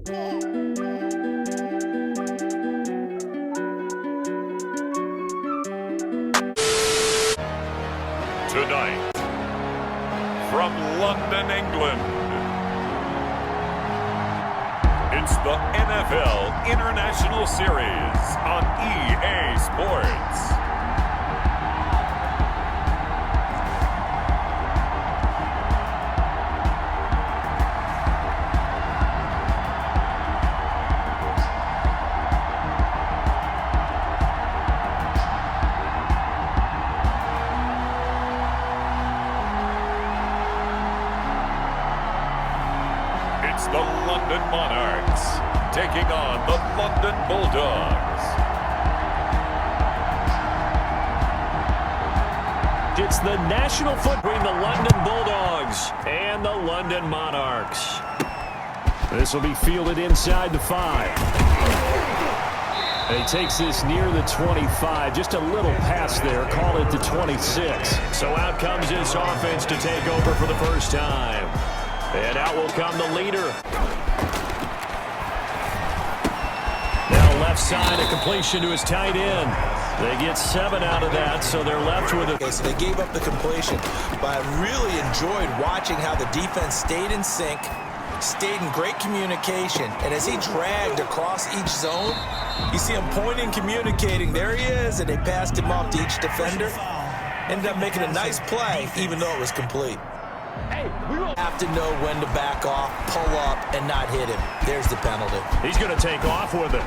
Tonight, from London, England, it's the NFL International Series on EA Sports. The London Monarchs taking on the London Bulldogs. It's the national football between the London Bulldogs and the London Monarchs. This will be fielded inside the 5. And he takes this near the 25, just a little pass there, call it the 26. So out comes this offense to take over for the first time. And out will come the leader. Now left side, a completion to his tight end. They get 7 out of that, so they're left with it. Okay, so they gave up the completion, but I really enjoyed watching how the defense stayed in sync, stayed in great communication, and as he dragged across each zone, you see him pointing, communicating. There he is, and they passed him off to each defender. Ended up making a nice play, even though it was complete. Have to know when to back off, pull up, and not hit him. There's the penalty. He's going to take off with it.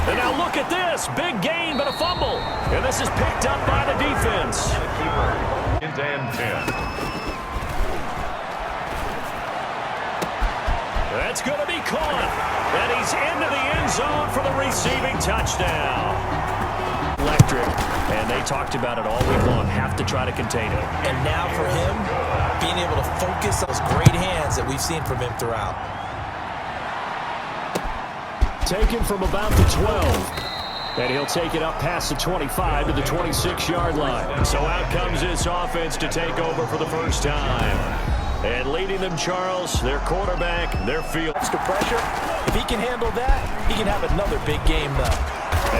And now look at this. Big gain, but a fumble. And this is picked up by the defense. Into end 10. That's going to be caught. And he's into the end zone for the receiving touchdown. Electric. And they talked about it all week long. Have to try to contain it. And now for him, being able to focus on those great hands that we've seen from him throughout. Taken from about the 12. And he'll take it up past the 25 to the 26-yard line. So out comes this offense to take over for the first time. And leading them, Charles, their quarterback, their field. Extra pressure. If he can handle that, he can have another big game though.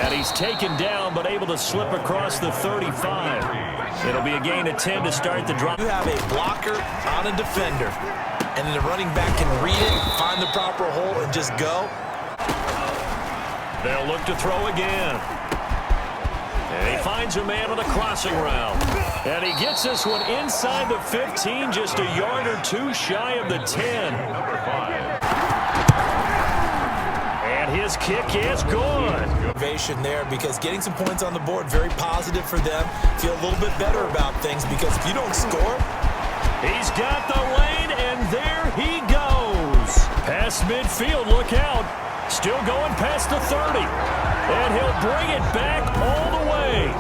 And he's taken down, but able to slip across the 35. It'll be a gain of 10 to start the drive. You have a blocker on a defender, and then the running back can read it, find the proper hole, and just go. They'll look to throw again. And he finds a man on the crossing route. And he gets this one inside the 15, just a yard or two shy of the 10. Number 5. And his kick is good. Motivation there, because getting some points on the board, very positive for them. Feel a little bit better about things, because if you don't score. He's got the lane, and there he goes. Past midfield, look out. Still going past the 30. And he'll bring it back all the way.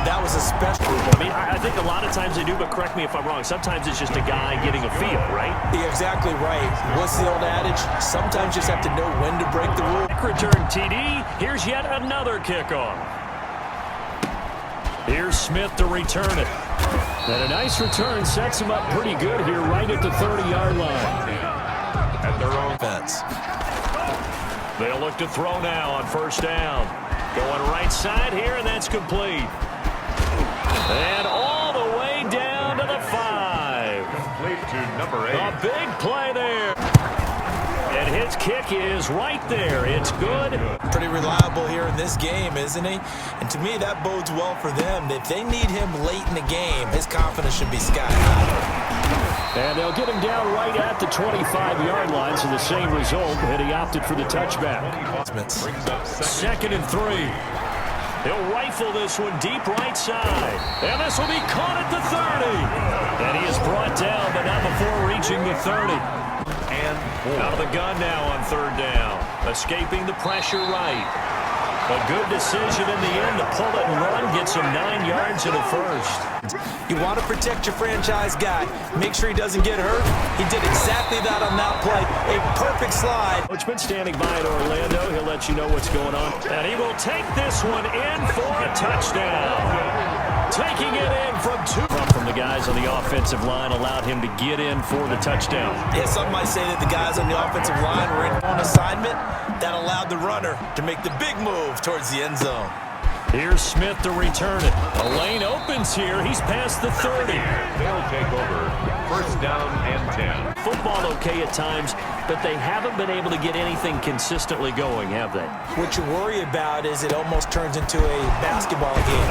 That was a special. I mean, I think a lot of times they do, but correct me if I'm wrong. Sometimes it's just a guy getting a feel, right? You're exactly right. What's the old adage? Sometimes you just have to know when to break the rule. Return TD. Here's yet another kickoff. Here's Smith to return it. And a nice return sets him up pretty good here right at the 30-yard line. At their own Fence. They'll look to throw now on first down. Going right side here, and that's complete. And all the way down to the 5. complete to number 8. A big play there. And his kick is right there. It's good. Pretty reliable here in this game, isn't he? And to me, that bodes well for them. If they need him late in the game, his confidence should be sky high. And they'll get him down right at the 25-yard line, so the same result, and he opted for the touchback. 2nd and 3. He'll rifle this one deep right side. And this will be caught at the 30. And he is brought down, but not before reaching the 30. And 4. Out of the gun now on 3rd down. Escaping the pressure right. A good decision in the end to pull it and run. Gets him 9 yards in the first. You want to protect your franchise guy. Make sure he doesn't get hurt. He did exactly that on that play. A perfect slide. Coachman standing by in Orlando. He'll let you know what's going on. And he will take this one in for a touchdown. taking it in from 2. From the guys on the offensive line allowed him to get in for the touchdown. Yeah, some might say that the guys on the offensive line were in on assignment. That allowed the runner to make the big move towards the end zone. Here's Smith to return it. A lane opens here. He's past the 30. They'll take over. First down and 10. Football okay at times, but they haven't been able to get anything consistently going, have they? What you worry about is it almost turns into a basketball game.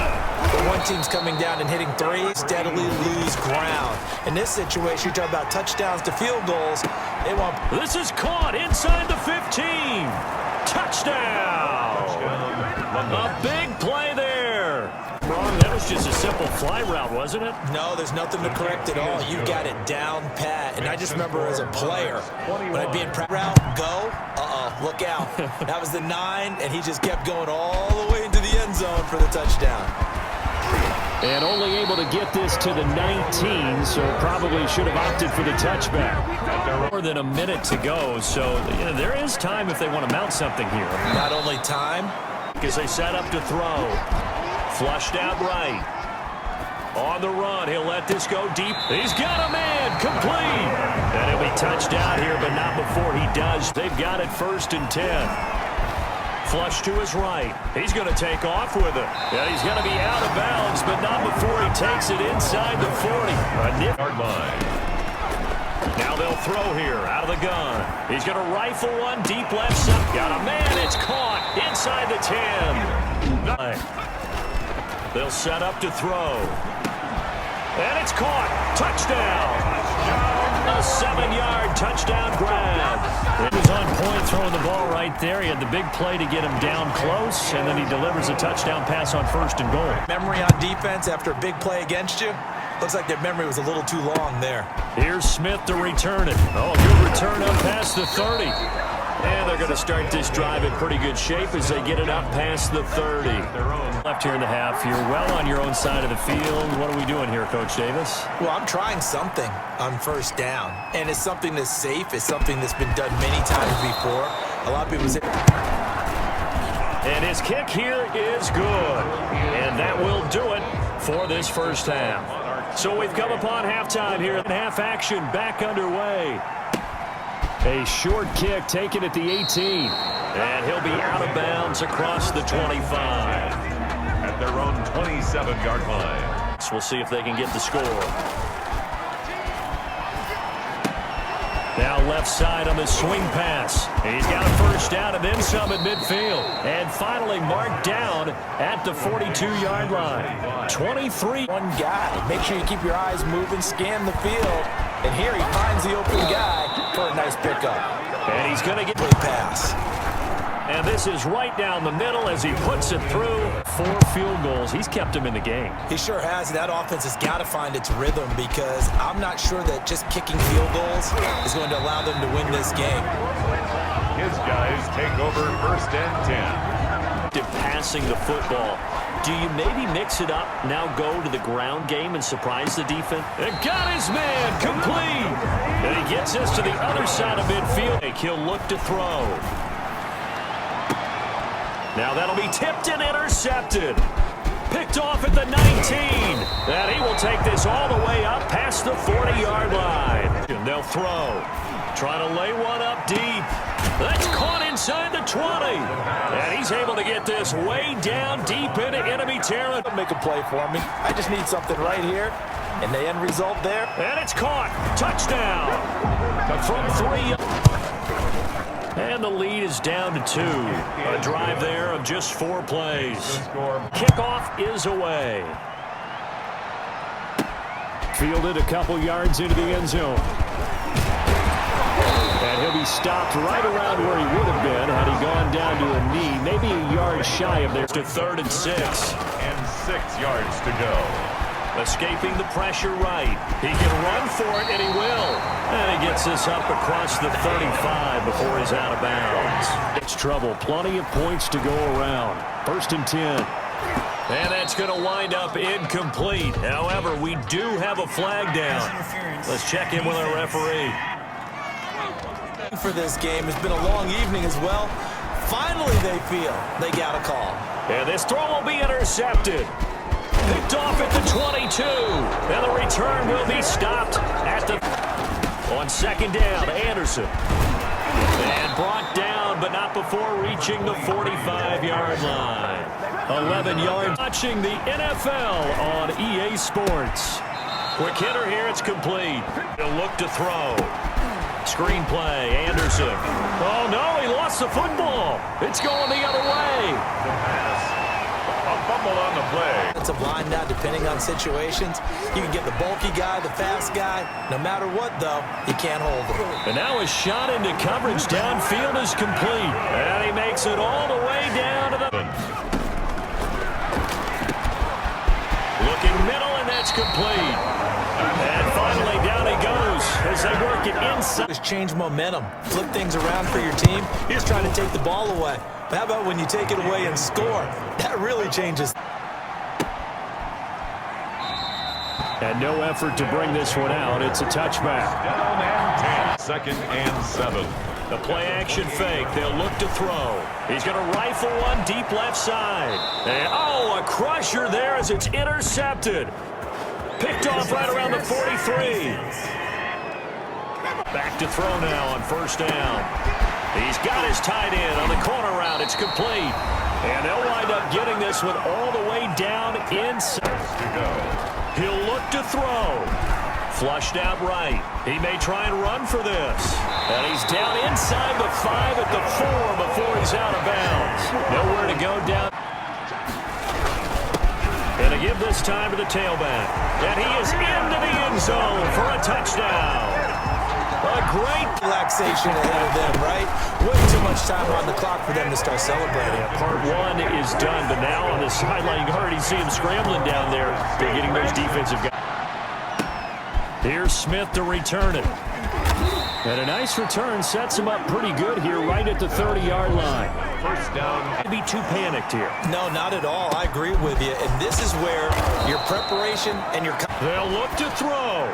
But one team's coming down and hitting threes, steadily lose ground. In this situation, you're talking about touchdowns to field goals. They want. This is caught inside the 15. Touchdown! A big play there. That was just a simple fly route, wasn't it? No, there's nothing to correct at all. You got it down pat. And I just remember as a player, when I'd be in prep route, go, look out. That was the 9, and he just kept going all the way into the end zone for the touchdown. And only able to get this to the 19, so probably should have opted for the touchback. More than a minute to go, so there is time if they want to mount something here. Not only time, because they set up to throw. Flushed out right. On the run, he'll let this go deep. He's got a man, complete. And he'll be touched out here, but not before he does. They've got it 1st and 10. Flush to his right. He's going to take off with it. Yeah, he's going to be out of bounds, but not before he takes it inside the 40. A Yard line. Now they'll throw here out of the gun. He's going to rifle one deep left side. Got a man. It's caught inside the 10. They'll set up to throw. And it's caught. Touchdown. A 7-yard touchdown grab. He was on point throwing the ball right there. He had the big play to get him down close, and then he delivers a touchdown pass on 1st and goal. memory on defense after a big play against you. Looks like their memory was a little too long there. Here's Smith to return it. Oh, good return up past the 30. And they're going to start this drive in pretty good shape as they get it up past the 30. Left here in the half. You're well on your own side of the field. What are we doing here, Coach Davis? Well, I'm trying something on 1st down. And it's something that's safe. It's something that's been done many times before. A lot of people say. And his kick here is good. And that will do it for this first half. So we've come upon halftime here. Half action back underway. A short kick taken at the 18. And he'll be out of bounds across the 25. At their own 27-yard line. So we'll see if they can get the score. Now left side on the swing pass. He's got a 1st down and then some at midfield. And finally marked down at the 42-yard line. 23. One guy. Make sure you keep your eyes moving, scan the field. And here he finds the open guy for a nice pickup. And he's going to get a pass. And this is right down the middle as he puts it through. 4 field goals. He's kept him in the game. He sure has. That offense has got to find its rhythm because I'm not sure that just kicking field goals is going to allow them to win this game. His guys take over 1st and 10. Passing the football. Do you maybe mix it up, now go to the ground game and surprise the defense? And got his man, complete! And he gets us to the other side of midfield. He'll look to throw. Now that'll be tipped and intercepted. Picked off at the 19. And he will take this all the way up past the 40-yard line. And they'll throw. Trying to lay one up deep. That's caught inside the 20. And he's able to get this way down deep into enemy territory. Make a play for me. I just need something right here. And the end result there. And it's caught. Touchdown. From 3. And the lead is down to 2. A drive there of just 4 plays. Kickoff is away. Fielded a couple yards into the end zone. And he'll be stopped right around where he would have been had he gone down to a knee, maybe a yard shy of there to 3rd and 6. And 6 yards to go. Escaping the pressure right. He can run for it, and he will. And he gets this up across the 35 before he's out of bounds. It's trouble. Plenty of points to go around. 1st and 10. And that's going to wind up incomplete. However, we do have a flag down. Let's check in with our referee. For this game, it's been a long evening as well. Finally, they feel they got a call. And this throw will be intercepted. Picked off at the 22. And the return will be stopped at the... On second down, Anderson. And brought down, but not before reaching the 45-yard line. 11 yards. Watching the NFL on EA Sports. Quick hitter here, it's complete. He'll look to throw. Screenplay, Anderson. Oh, no, he lost the football. It's going the other way. The pass. A fumble on the play. It's a blind now, depending on situations. You can get the bulky guy, the fast guy. No matter what, though, you can't hold him. And now a shot into coverage downfield is complete. And he makes it all the way down to the... Looking middle, and that's complete. And finally, down he goes as they work it inside. Just change momentum, flip things around for your team. You're just trying to take the ball away. But how about when you take it away and score? That really changes. And no effort to bring this one out. It's a touchback. Down and 10. Second and 7. The play action fake. They'll look to throw. He's going to rifle one deep left side. And, oh, a crusher there as it's intercepted. Picked off right around the 43. Back to throw now on first down. He's got his tight end on the corner route. It's complete. And they'll wind up getting this one all the way down inside. He'll look to throw. Flushed out right. He may try and run for this. And he's down inside the 5 at the 4 before he's out of bounds. Nowhere to go down. And to give this time to the tailback. And he is into the end zone for a touchdown. A great relaxation ahead of them, right? Way too much time on the clock for them to start celebrating. Yeah, part one is done, but now on the sideline, you already see him scrambling down there. They're getting those defensive guys. Here's Smith to return it. And a nice return sets him up pretty good here right at the 30-yard line. First down. Maybe too panicked here. No, not at all. I agree with you. And this is where your preparation and your... They'll look to throw.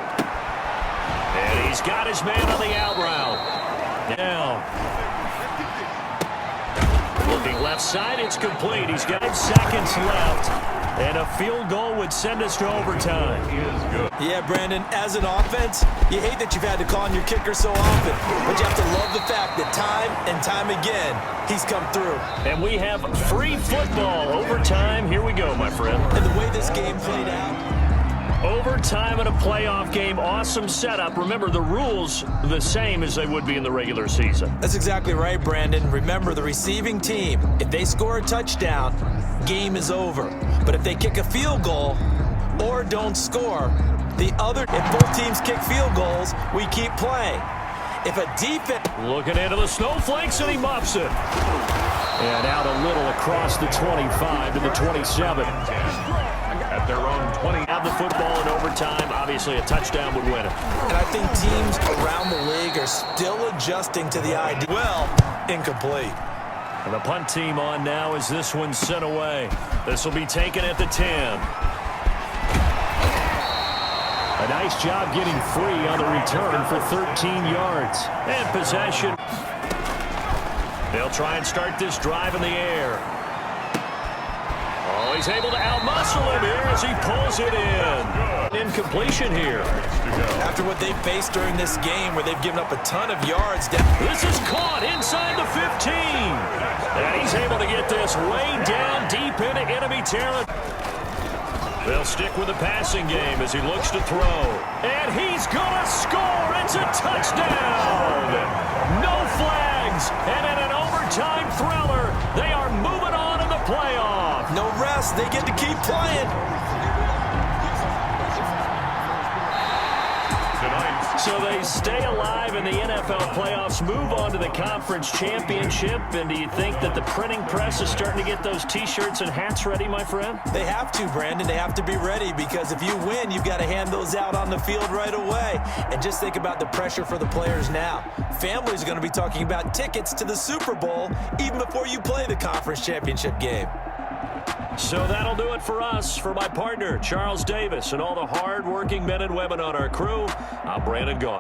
And he's got his man on the out route. Now, looking left side, it's complete. He's got 5 seconds left. And a field goal would send us to overtime. He is good. Yeah, Brandon, as an offense, you hate that you've had to call on your kicker so often. But you have to love the fact that time and time again, he's come through. And we have free football. Overtime. Here we go, my friend. And the way this game played out. Overtime in a playoff game. Awesome setup. Remember, the rules the same as they would be in the regular season. That's exactly right, Brandon. Remember, the receiving team, if they score a touchdown, game is over. But if they kick a field goal or don't score, if both teams kick field goals, we keep playing. If a defense... Looking into the snowflakes, and he muffs it. And out a little across the 25 to the 27. At their own 20. Have the football in overtime. Obviously, a touchdown would win it. And I think teams around the league are still adjusting to the idea. Well, incomplete. And the punt team on now as this one's sent away. This will be taken at the 10. A nice job getting free on the return for 13 yards. And possession. They'll try and start this drive in the air. Oh, he's able to outmuscle him here as he pulls it in. Incompletion here. After what they've faced during this game where they've given up a ton of yards. This is caught inside the 15. And he's able to get this way down deep into enemy territory. They'll stick with the passing game as he looks to throw. And he's going to score. It's a touchdown. No flags. And in an overtime thriller, they are moving on in the playoff. No rest. They get to keep playing. So they stay alive in the NFL playoffs, move on to the conference championship. And do you think that the printing press is starting to get those T-shirts and hats ready, my friend? They have to, Brandon. They have to be ready because if you win, you've got to hand those out on the field right away. And just think about the pressure for the players now. Families are going to be talking about tickets to the Super Bowl even before you play the conference championship game. So that'll do it for us. For my partner, Charles Davis, and all the hard-working men and women on our crew, I'm Brandon Gaw.